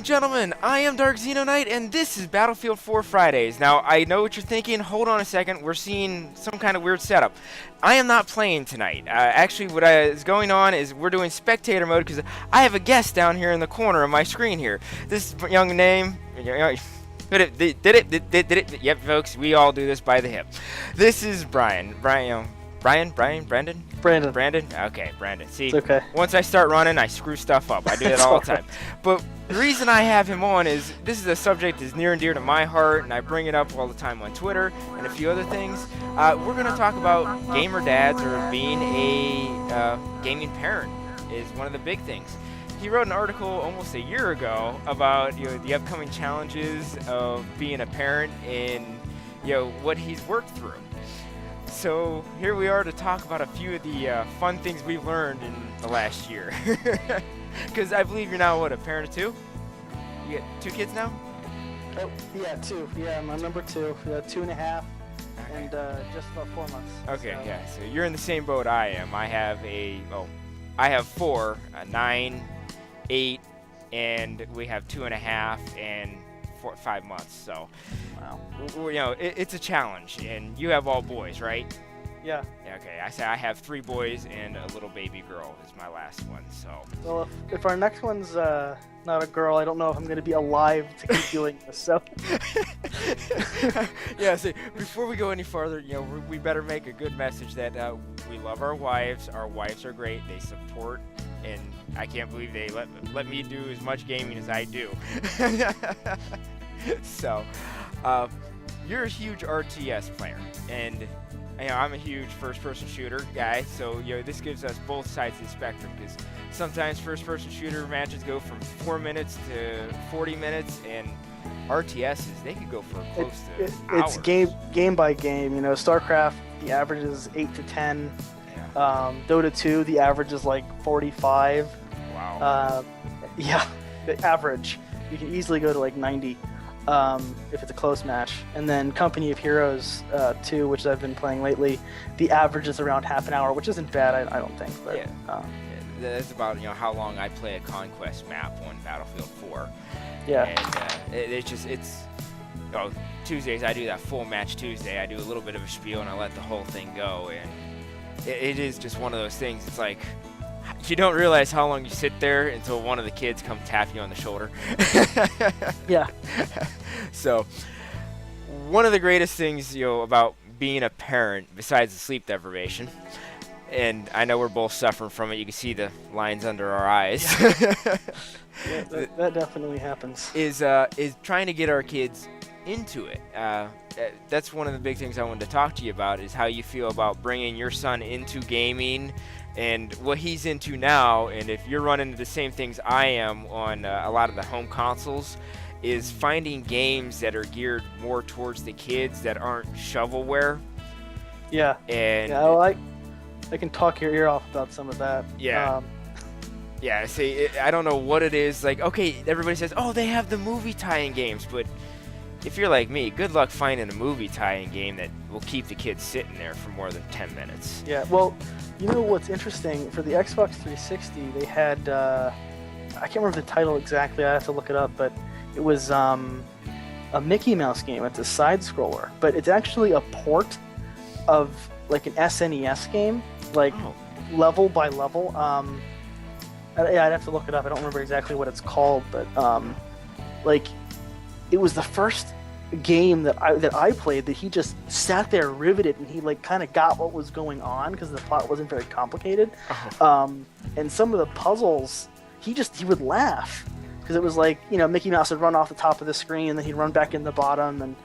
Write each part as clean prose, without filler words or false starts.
gentlemen, I am Dark Xeno Knight, and this is Battlefield 4 Fridays. Now, I know what you're thinking. Hold on a second. We're seeing some kind of weird setup. I am not playing tonight. Actually, what is going on is we're doing spectator mode because I have a guest down here in the corner of my screen here. This young name... Did it? Yep, folks, we all do this by the hip. This is Brian. Brandon? Brandon. Okay, Brandon. See, It's okay. once I start running, I screw stuff up. I do that all the time. But the reason I have him on is this is a subject that's near and dear to my heart, and I bring it up all the time on Twitter and a few other things. We're going to talk about gamer dads or being a gaming parent is one of the big things. He wrote an article almost a year ago about the upcoming challenges of being a parent and what he's worked through. So here we are to talk about a few of the fun things we've learned in the last year. Because I believe you're now, a parent of two? You got 2 kids now? Oh, yeah, 2. Yeah, I'm number 2. 2.5, and just about 4 months. Okay, so. yeah. So you're in the same boat I am. I have 4, 9, 8, and we have 2.5 and 5 months. So, wow. It's a challenge, and you have all boys, right? Yeah. Okay, I say I have 3 boys and a little baby girl is my last one. So. Well, if our next one's not a girl, I don't know if I'm going to be alive to keep doing this. So. Yeah. See, before we go any farther, we better make a good message that we love our wives. Our wives are great. They support. And I can't believe they let me do as much gaming as I do. So, you're a huge RTS player, and I'm a huge first-person shooter guy. So this gives us both sides of the spectrum, because sometimes first-person shooter matches go from 4 minutes to 40 minutes, and RTSs they could go for close to hours. It's game by game. StarCraft, the average is 8 to 10. Dota 2, the average is like 45. Wow. Yeah, the average. You can easily go to like 90 if it's a close match. And then Company of Heroes 2, which I've been playing lately, the average is around half an hour, which isn't bad, I don't think. But, yeah. That's about how long I play a Conquest map on Battlefield 4. Yeah. And Tuesdays I do that full match Tuesday. I do a little bit of a spiel and I let the whole thing go, and it is just one of those things. It's like you don't realize how long you sit there until one of the kids come tap you on the shoulder. Yeah. So one of the greatest things about being a parent, besides the sleep deprivation, and I know we're both suffering from it. You can see the lines under our eyes. Yeah, that definitely happens. Is trying to get our kids into it. That's one of the big things I wanted to talk to you about, is how you feel about bringing your son into gaming and what he's into now. And if you're running into the same things I am on a lot of the home consoles, is finding games that are geared more towards the kids that aren't shovelware. Yeah. And yeah, well, I can talk your ear off about some of that. Yeah. Yeah, see, I don't know what it is. Like, okay, everybody says, oh, they have the movie tie-in games, but if you're like me, good luck finding a movie tie-in game that will keep the kids sitting there for more than 10 minutes. Yeah, well, what's interesting, for the Xbox 360, they had, I can't remember the title exactly, I have to look it up, but it was a Mickey Mouse game. It's a side-scroller, but it's actually a port of, like, an SNES game, like, level by level. Yeah, I'd have to look it up. I don't remember exactly what it's called, but it was the first game that I played that he just sat there riveted, and he kind of got what was going on because the plot wasn't very complicated. And some of the puzzles, he would laugh because it was like Mickey Mouse would run off the top of the screen and then he'd run back in the bottom, and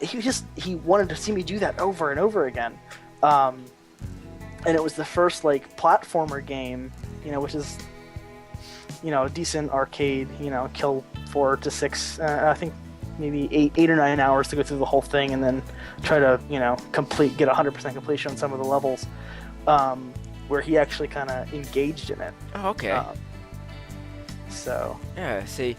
he wanted to see me do that over and over again. And it was the first platformer game, which is a decent arcade, kill 4 to 6, I think maybe 8 or 9 hours to go through the whole thing, and then try to, get 100% completion on some of the levels, where he actually kind of engaged in it. Oh, okay. So. Yeah, see,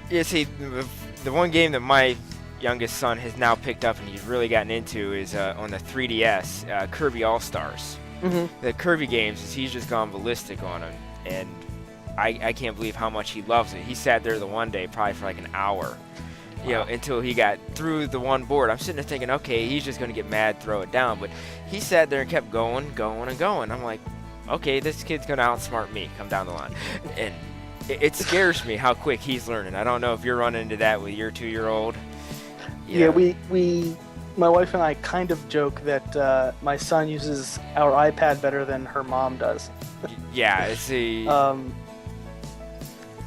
the one game that my youngest son has now picked up and he's really gotten into is on the 3DS, Kirby All-Stars. Mm-hmm. The Kirby games, he's just gone ballistic on them, and I can't believe how much he loves it. He sat there the one day probably for like an hour, until he got through the one board. I'm sitting there thinking, okay, he's just going to get mad, throw it down. But he sat there and kept going. I'm like, okay, this kid's going to outsmart me come down the line. And it scares me how quick he's learning. I don't know if you're running into that with your 2-year-old. Yeah, my wife and I kind of joke that my son uses our iPad better than her mom does. Yeah, see.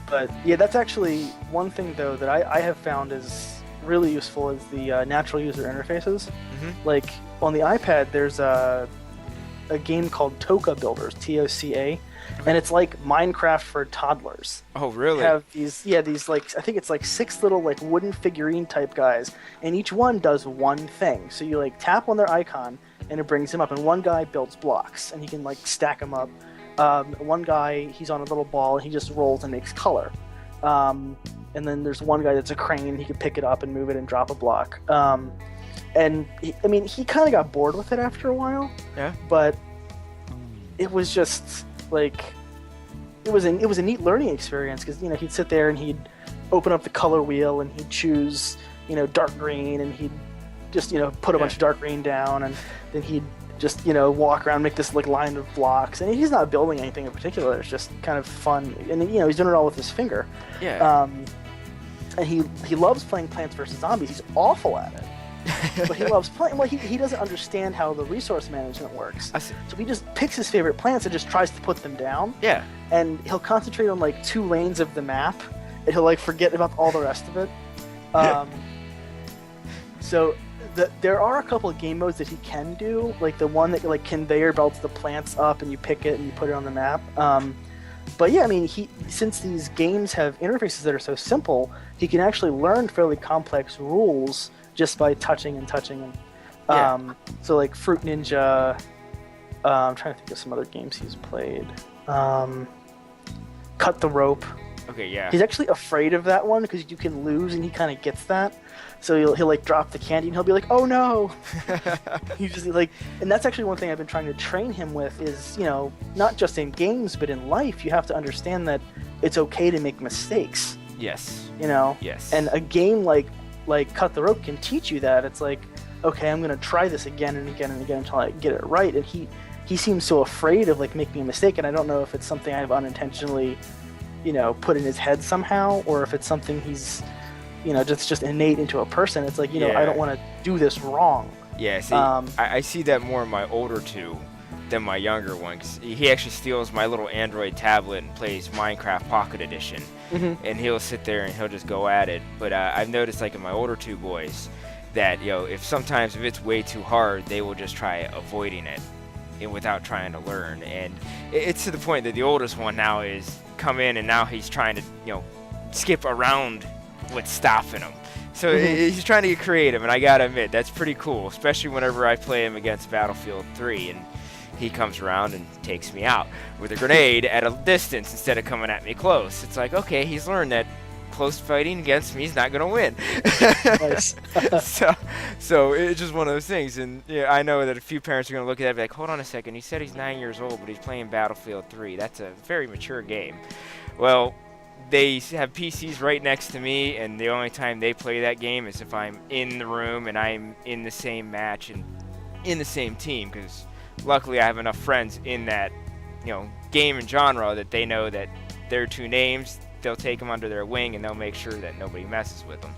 But yeah, that's actually one thing though that I have found is really useful is the natural user interfaces. Mm-hmm. Like on the iPad, there's a game called Toca Builders, TOCA, and it's like Minecraft for toddlers. Oh, really? They have these like I think it's like 6 little like wooden figurine type guys, and each one does one thing. So you like tap on their icon, and it brings them up. And one guy builds blocks, and he can like stack them up. One guy, he's on a little ball, and he just rolls and makes color. And then there's one guy that's a crane, he can pick it up and move it and drop a block. And he kind of got bored with it after a while. Yeah. But it was just like it was a neat learning experience because he'd sit there and he'd open up the color wheel and he'd choose dark green, and he'd just put a bunch of dark green down, and then he'd just walk around, make this like line of blocks, and he's not building anything in particular. It's just kind of fun, and he's doing it all with his finger. Yeah. And he loves playing Plants vs Zombies. He's awful at it, but he loves playing. Well, he doesn't understand how the resource management works, so he just picks his favorite plants and just tries to put them down. Yeah. And he'll concentrate on like 2 lanes of the map, and he'll like forget about all the rest of it. So. There are a couple of game modes that he can do, like the one that like conveyor belts the plants up and you pick it and you put it on the map. But yeah, since these games have interfaces that are so simple, he can actually learn fairly complex rules just by touching and touching. So like Fruit Ninja, I'm trying to think of some other games he's played. Cut the Rope. Okay, yeah. He's actually afraid of that one because you can lose, and he kind of gets that. So he'll like drop the candy, and he'll be like, "Oh no!" He's just like, and that's actually one thing I've been trying to train him with is not just in games but in life. You have to understand that it's okay to make mistakes. Yes. Yes. And a game like Cut the Rope can teach you that. It's like, okay, I'm gonna try this again and again and again until I get it right. And he seems so afraid of like making a mistake, and I don't know if it's something I've unintentionally put in his head somehow, or if it's something he's just innate into a person. It's like I don't want to do this wrong. Yeah, see, I see that more in my older 2 than my younger one, 'cause he actually steals my little Android tablet and plays Minecraft Pocket Edition. Mm-hmm. And he'll sit there and he'll just go at it. But I've noticed like in my older 2 boys that if it's way too hard, they will just try avoiding it and without trying to learn. And it's to the point that the oldest one now is come in, and now he's trying to skip around what's stopping him. So he's trying to get creative, and I gotta admit that's pretty cool, especially whenever I play him against Battlefield 3 and he comes around and takes me out with a grenade at a distance instead of coming at me close. It's like, okay, he's learned that close fighting against me is not gonna win. Nice. so it's just one of those things. And I know that a few parents are gonna look at that and be like, hold on a second, he said he's 9 years old, but he's playing Battlefield 3. That's a very mature game. Well, they have PCs right next to me, and the only time they play that game is if I'm in the room and I'm in the same match and in the same team, because luckily I have enough friends in that game and genre that they know that their 2 names, they'll take them under their wing, and they'll make sure that nobody messes with them.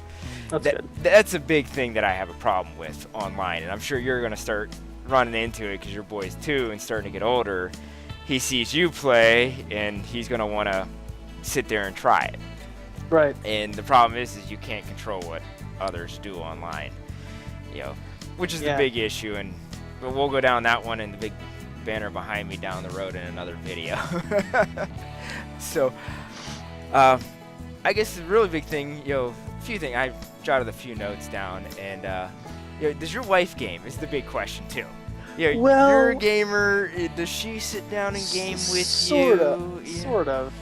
That's good. That's a big thing that I have a problem with online, and I'm sure you're going to start running into it because your boy's 2 and starting to get older. He sees you play, and he's going to want to sit there and try it. Right. And the problem is you can't control what others do online, which is the big issue. And we'll go down that one in the big banner behind me down the road in another video. So, I guess the really big thing, a few things, I jotted a few notes down, and does your wife game is the big question too. Well, you're a gamer. Does she sit down and game with sort you? Sort of.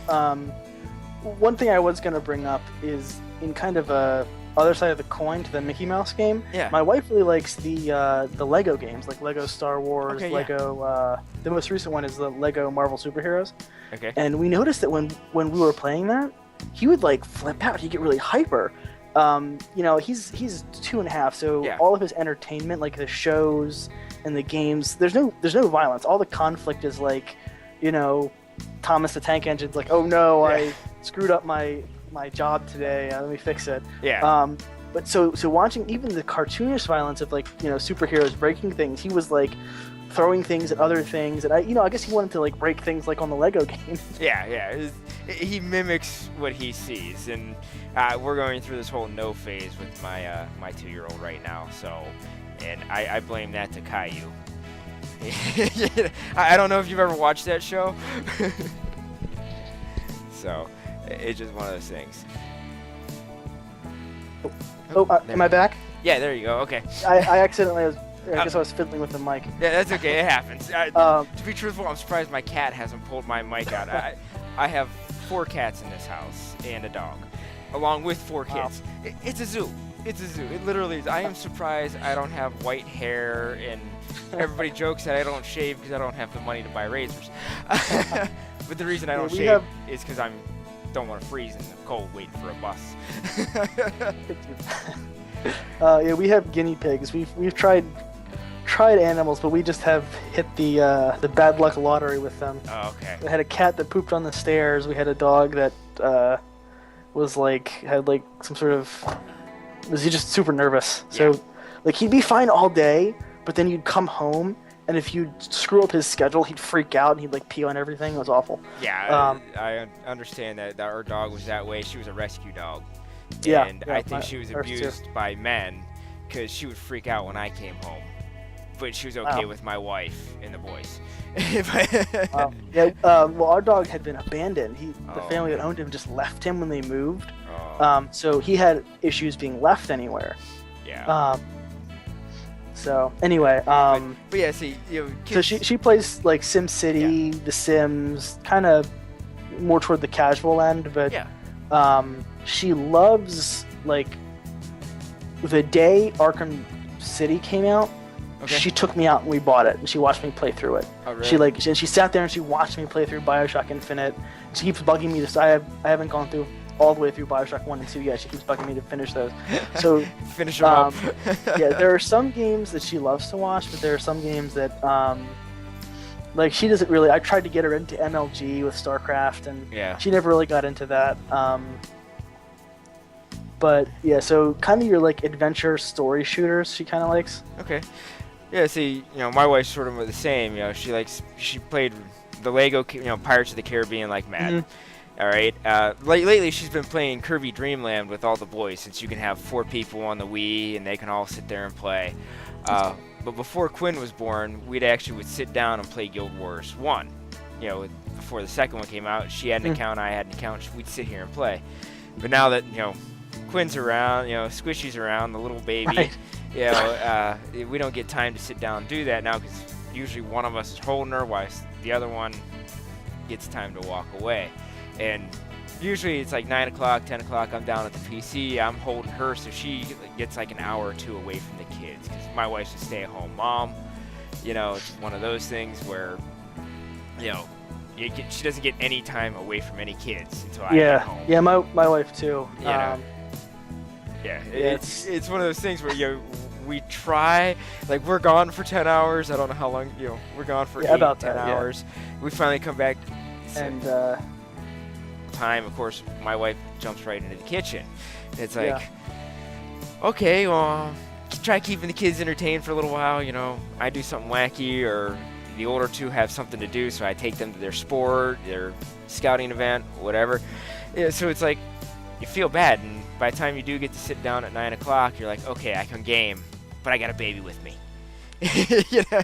One thing I was going to bring up is in kind of a other side of the coin to the Mickey Mouse game. Yeah. My wife really likes the Lego games, like Lego Star Wars, Okay, yeah. Lego. The most recent one is the Lego Marvel Superheroes. Okay. And we noticed that when we were playing that, he would like flip out. He'd get really hyper. You know, he's 2.5, so Yeah. all of his entertainment, like the shows and the games, there's no violence. All the conflict is like, you know, Thomas the Tank Engine's like, oh no, Yeah. I screwed up my job today. Let me fix it. Yeah. But so watching even the cartoonish violence of like, you know, superheroes breaking things, he was like throwing things at other things, and I guess he wanted to like break things like on the Lego game. Yeah. He mimics what he sees, and we're going through this whole no phase with my my 2-year-old right now. So, and I blame that to Caillou. I don't know if you've ever watched that show. So, it's just one of those things. Am I back? Yeah, there you go. Okay. I accidentally I guess I was fiddling with the mic. Yeah, that's okay. It happens. To be truthful, I'm surprised my cat hasn't pulled my mic out. I have 4 cats in this house and a dog, along with 4 kids. Wow. It's a zoo. It's a zoo. It literally is. I am surprised I don't have white hair, and everybody jokes that I don't shave because I don't have the money to buy razors. But the reason I don't shave is because I don't want to freeze in the cold waiting for a bus. Yeah, we have guinea pigs. We've tried animals, but we just have hit the bad luck lottery with them. Oh, okay. We had a cat that pooped on the stairs. We had a dog that was had some sort of was he just super nervous. Yeah. So like he'd be fine all day, but then you'd come home, and if you'd screw up his schedule, he'd freak out and he'd like pee on everything. It was awful. Yeah, I understand that our dog was that way. She was a rescue dog. Yeah, And I think she was abused by men because she would freak out when I came home. But she was okay with my wife and the boys. Yeah, well, our dog had been abandoned. The family that owned him just left him when they moved. So he had issues being left anywhere. Yeah. So anyway, but yeah, see, you know, so kids, she plays like SimCity, The Sims, kind of more toward the casual end, but yeah. She loves like the day Arkham City came out. Okay. She took me out and we bought it, and she watched me play through it. Oh, really? She sat there and she watched me play through BioShock Infinite. She keeps bugging me to. I haven't gone through all the way through BioShock 1 and 2 yet. She keeps bugging me to finish those. So Finish them up. yeah, there are some games that she loves to watch, but there are some games that like she doesn't really. I tried to get her into MLG with StarCraft, and Yeah. she never really got into that. But yeah, so kind of your like adventure story shooters she kind of likes. Okay. Yeah, see, you know, my wife's sort of the same. You know, she played the Lego, you know, Pirates of the Caribbean like mad. Mm-hmm. All right. Lately, she's been playing Kirby Dream Land with all the boys, since you can have 4 people on the Wii and they can all sit there and play. But before Quinn was born, would sit down and play Guild Wars 1. You know, before the second one came out, she had an account, I had an account. We'd sit here and play. But now that, you know, Quinn's around, you know, Squishy's around, the little baby. Right. You know, we don't get time to sit down and do that now because usually one of us is holding her while the other one gets time to walk away. And usually it's like 9 o'clock, 10 o'clock, I'm down at the PC, I'm holding her, so she gets like an hour or 2 away from the kids because my wife's a stay-at-home mom. You know, it's one of those things where, you know, she doesn't get any time away from any kids until I get home. Yeah, my wife too. You know? Yeah, it's one of those things where we try, like we're gone for 10 hours. I don't know how long, you know, we're gone for 8, about 10 that, hours. We finally come back. And time, of course, my wife jumps right into the kitchen. It's like, okay, well, try keeping the kids entertained for a little while. You know, I do something wacky, or the older 2 have something to do, so I take them to their sport, their scouting event, whatever. Yeah, so it's like you feel bad, and by the time you do get to sit down at 9 o'clock, you're like, okay, I can game, but I got a baby with me. You know?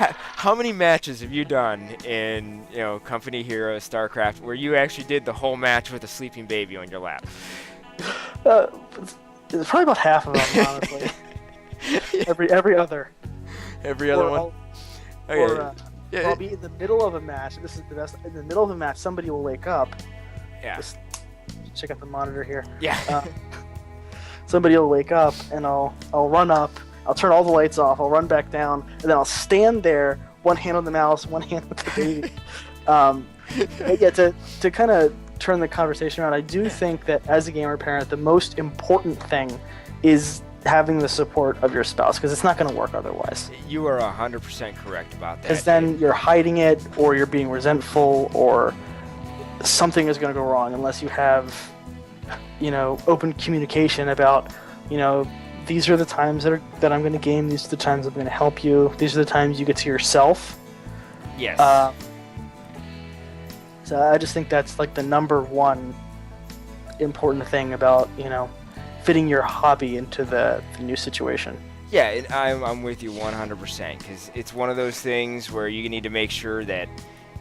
How many matches have you done in, you know, Company Heroes, StarCraft, where you actually did the whole match with a sleeping baby on your lap? it's probably about half of them, honestly. Every other. Every other one. I'll be in the middle of a match. This is the best. In the middle of a match, somebody will wake up. Yeah. Just check out the monitor here. Yeah. somebody will wake up, and I'll run up, I'll turn all the lights off, I'll run back down, and then I'll stand there, one hand on the mouse, one hand with the baby. But yeah, to kind of turn the conversation around, I do think that as a gamer parent, the most important thing is having the support of your spouse, because it's not going to work otherwise. You are 100% correct about that. Because then you're hiding it, or you're being resentful, or something is going to go wrong unless you have, open communication about, these are the times that I'm going to game, these are the times I'm going to help you, these are the times you get to yourself. Yes. So I just think that's like the number one important thing about, fitting your hobby into the new situation. Yeah, and I'm with you 100%, because it's one of those things where you need to make sure that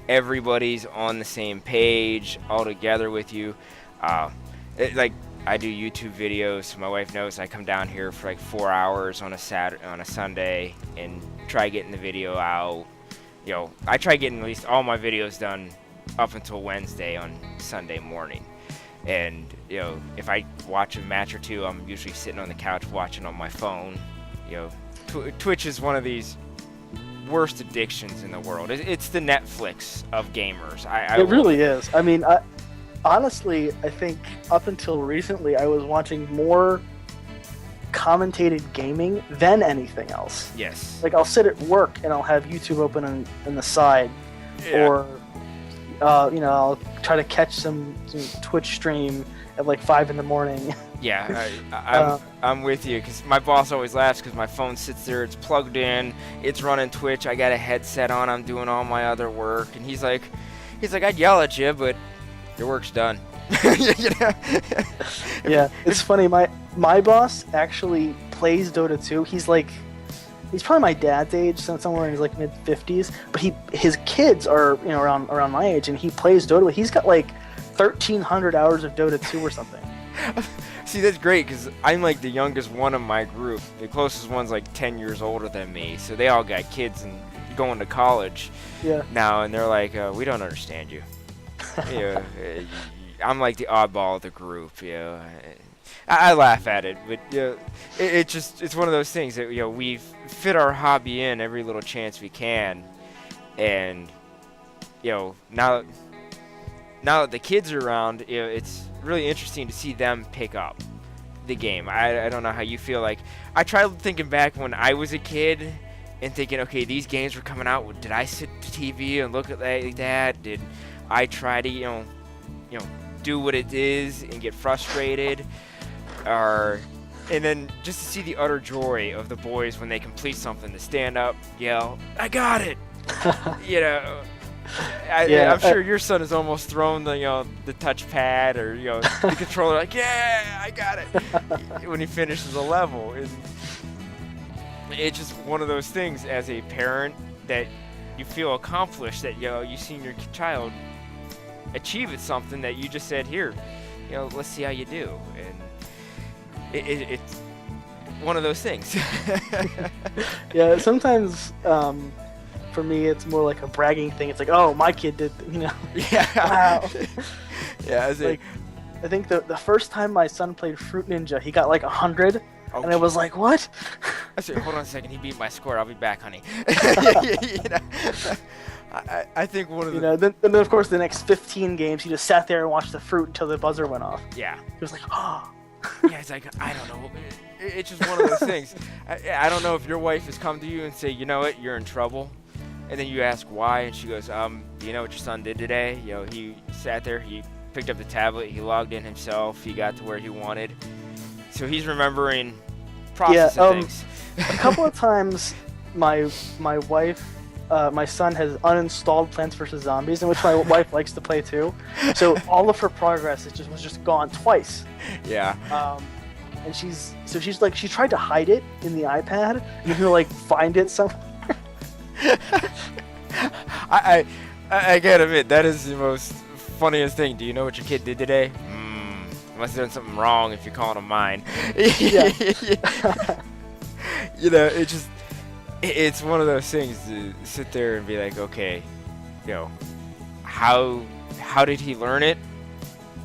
everybody's on the same page, all together with you. Like, I do YouTube videos, so my wife knows I come down here for like 4 hours on a Sunday and try getting the video out. I try getting at least all my videos done up until Wednesday on Sunday morning. And, if I watch a match or two, I'm usually sitting on the couch watching on my phone. Twitch is one of these worst addictions in the world. It's the Netflix of gamers. It really is. I mean, honestly, I think up until recently, I was watching more commentated gaming than anything else. Yes. Like, I'll sit at work and I'll have YouTube open on the side, Yeah. or I'll try to catch some Twitch stream at like 5 a.m. Yeah, I'm with you, because my boss always laughs because my phone sits there, it's plugged in, it's running Twitch, I got a headset on, I'm doing all my other work, and he's like, I'd yell at you, but your work's done. Yeah, it's funny. My boss actually plays Dota 2. He's probably my dad's age, so somewhere in his like mid-50s. But his kids are around my age, and he plays Dota. He's got like 1,300 hours of Dota 2 or something. See, that's great, because I'm like the youngest one in my group. The closest one's like 10 years older than me, so they all got kids and going to college now, and they're like, we don't understand you. I'm like the oddball of the group. I laugh at it, but it's one of those things that we fit our hobby in every little chance we can, and now that the kids are around, it's really interesting to see them pick up the game. I don't know how you feel. Like, I tried thinking back when I was a kid and thinking, okay, these games were coming out. Did I sit at the TV and look at that? Did I try to do what it is and get frustrated? And then just to see the utter joy of the boys when they complete something, to stand up, yell, "I got it!" I'm sure your son has almost thrown the touchpad or the controller, like, "Yeah, I got it!" when he finishes a level. It's just one of those things as a parent that you feel accomplished, that you've seen your child achieve something that you just said, "Here, let's see how you do." And it's one of those things. Yeah, sometimes for me it's more like a bragging thing. It's like, oh, my kid did, Yeah. Wow. Yeah, I think the first time my son played Fruit Ninja, he got like 100, and I was like, what? I said, hold on a second, he beat my score, I'll be back, honey. I think one of the... then of course the next 15 games, he just sat there and watched the fruit until the buzzer went off. Yeah. He was like, oh. Yeah, it's like, I don't know. It's just one of those things. I don't know if your wife has come to you and say, you know what, you're in trouble. And then you ask why, and she goes, do you know what your son did today? He sat there, he picked up the tablet, he logged in himself, he got to where he wanted. So he's remembering processing things. A couple of times, my wife, my son has uninstalled Plants vs. Zombies, in which my wife likes to play too. So all of her progress was just gone twice. Yeah. And she's like, she tried to hide it in the iPad, and he'll like find it somewhere. I gotta admit, that is the most funniest thing. Do you know what your kid did today? Must have done something wrong if you're calling him mine. Yeah. It's one of those things to sit there and be like, okay, how did he learn it?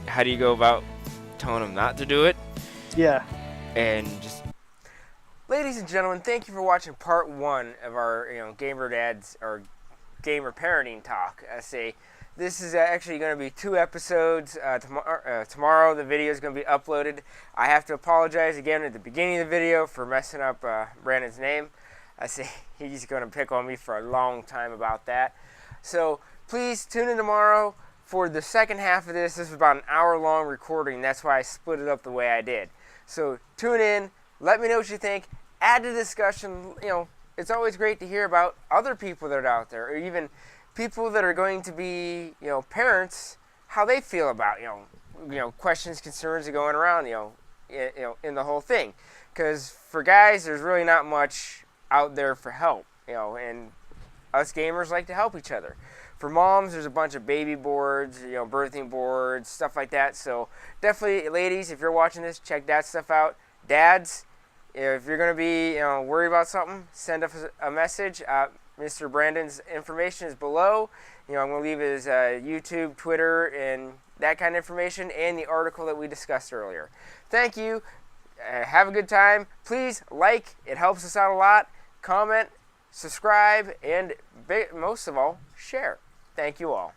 How do you go about telling him not to do it? Yeah. and just, ladies and gentlemen, thank you for watching part 1 of our gamer dads or gamer parenting talk. I say this is actually going to be 2 episodes. Tomorrow the video is going to be uploaded. I have to apologize again at the beginning of the video for messing up Brandon's name. I say he's going to pick on me for a long time about that. So please tune in tomorrow for the second half of this. This is about an hour-long recording. That's why I split it up the way I did. So tune in. Let me know what you think. Add to the discussion. It's always great to hear about other people that are out there, or even people that are going to be, parents, how they feel about, questions, concerns that are going around, in the whole thing. Because for guys, there's really not much out there for help, and us gamers like to help each other. For moms, there's a bunch of baby boards, birthing boards, stuff like that. So definitely, ladies, if you're watching this, check that stuff out. Dads, if you're going to be worried about something, send us a message. Mr. Brandon's information is below. I'm going to leave his YouTube, Twitter, and that kind of information, and the article that we discussed earlier. Thank you. Have a good time. Please like. It helps us out a lot. Comment, subscribe, and most of all, share. Thank you all.